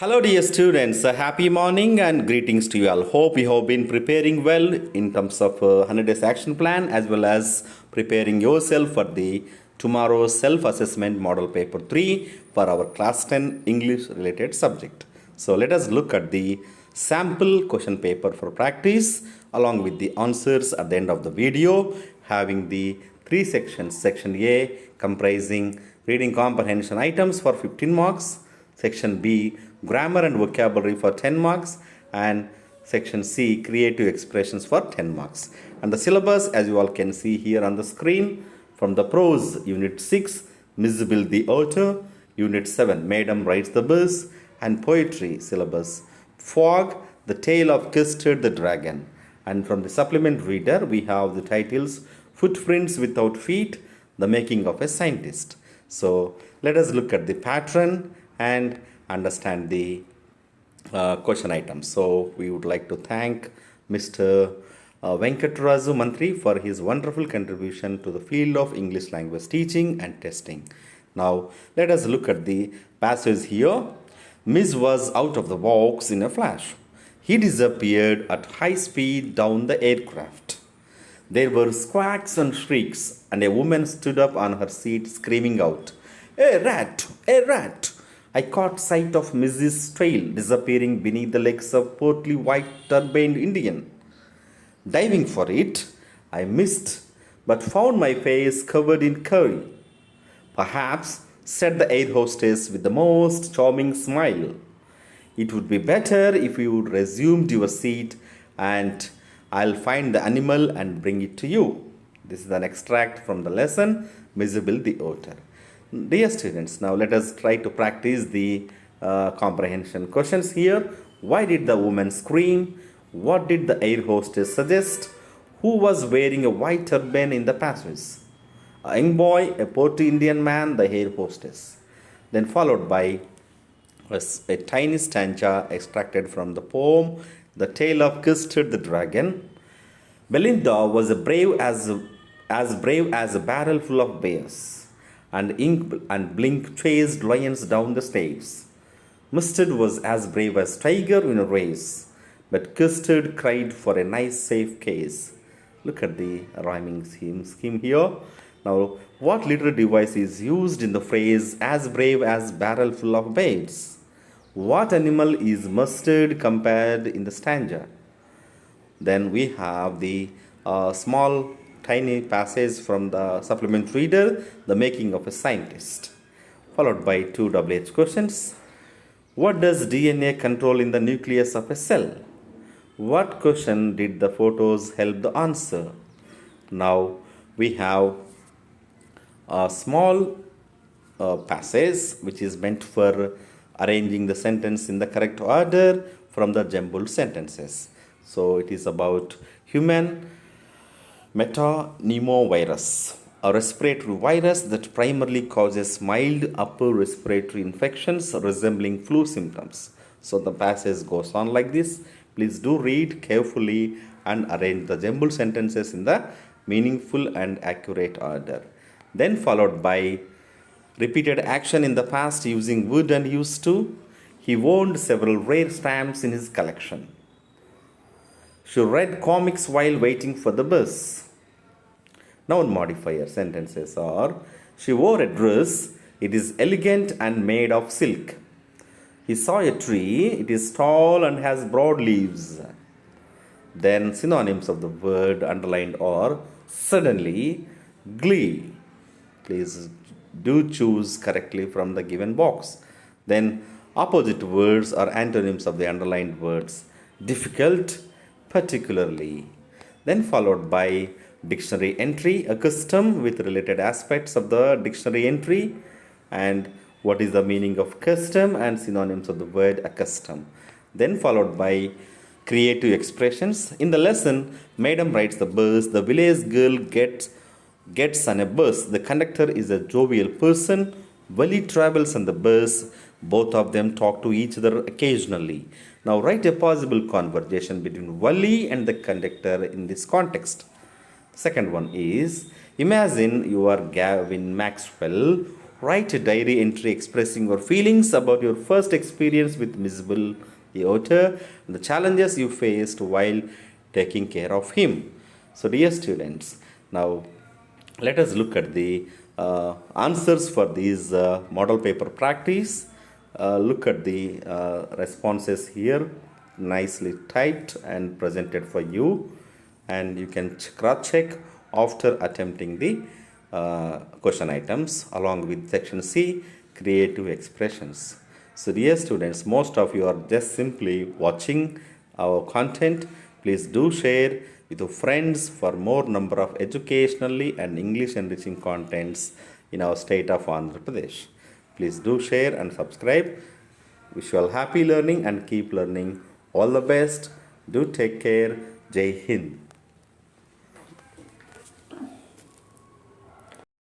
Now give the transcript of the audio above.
Hello, dear students. A happy morning and greetings to you all. Hope you have been preparing well in terms of 100 days action plan as well as preparing yourself for the tomorrow's self-assessment model paper 3 for our class 10 English related subject. So let us look at the sample question paper for practice along with the answers at the end of the video, having the three sections. Section A comprising reading comprehension items for 15 marks. Section B, grammar and vocabulary for 10 marks, and section C, creative expressions for 10 marks. And the syllabus, as you all can see here on the screen, from the prose, unit 6, Miss Bill the author, unit 7, Madam writes the bus, and poetry syllabus, Fog, the tale of Custard the dragon. And from the supplement reader, we have the titles, Footprints without feet, the making of a scientist. So let us look at the pattern and understand the question items. So we would like to thank Mr. Venkatraju Mantri for his wonderful contribution to the field of English language teaching and testing. Now let us look at the passage here. Miss was out of the box in a flash. He disappeared at high speed down the aircraft. There were squawks and shrieks, and a woman stood up on her seat screaming out, "A rat! A rat!" I caught sight of Mrs. tail disappearing beneath the legs of portly white turbaned Indian. Diving for it, I missed, but found my face covered in curry. Perhaps, said the air hostess with the most charming smile, it would be better if you would resume your seat and I'll find the animal and bring it to you. This is an extract from the lesson, Miss Bill the author. Dear students, now let us try to practice the comprehension questions here. Why did the woman scream? What did the air hostess suggest? Who was wearing a white turban in the passage? A young boy, a portly Indian man, the air hostess. Then followed by a tiny stanza extracted from the poem, The Tale of Custard the Dragon. Belinda was as brave as a barrel full of bears, and Ink and Blink chased lions down the stairs. Mustard was as brave as tiger in a race, but Custard cried for a nice safe case. Look at the rhyming scheme here. Now, what literary device is used in the phrase as brave as barrel full of bears? What animal is Mustard compared in the stanza? Then we have the small tiny passage from the supplement reader, The Making of a Scientist, followed by two WH questions. What does DNA control in the nucleus of a cell? What question did the photos help the answer? Now we have a small passage which is meant for arranging the sentence in the correct order from the jumbled sentences. So it is about human metapneumovirus, a respiratory virus that primarily causes mild upper respiratory infections resembling flu symptoms. So the passage goes on like this. Please do read carefully and arrange the jumbled sentences in the meaningful and accurate order. Then followed by repeated action in the past using would and used to. He owned several rare stamps in his collection. She read comics while waiting for the bus. Noun modifier sentences are: she wore a dress, it is elegant and made of silk. He saw a tree, it is tall and has broad leaves. Then synonyms of the word underlined are suddenly, glee. Please do choose correctly from the given box. Then opposite words are antonyms of the underlined words: difficult, particularly. Then followed by dictionary entry, a custom with related aspects of the dictionary entry, and what is the meaning of custom and synonyms of the word accustom. Then followed by creative expressions. In the lesson, Madam writes the bus, the village girl gets on a bus. The conductor is a jovial person. Wally travels on the bus. Both of them talk to each other occasionally. Now write a possible conversation between Wally and the conductor in this context. Second one is, imagine you are Gavin Maxwell, Write a diary entry expressing your feelings about your first experience with Miserable, the otter, and the challenges you faced while taking care of him. So, dear students, now let us look at the answers for these model paper practice. Look at the responses here, nicely typed and presented for you, and you can cross check after attempting the question items along with section C, creative expressions. So, dear students, most of you are just simply watching our content. Please do share with your friends for more number of educationally and English enriching contents in our state of Andhra Pradesh. Please do share and subscribe. Wish you all happy learning and keep learning. All the best. Do take care. Jai Hind.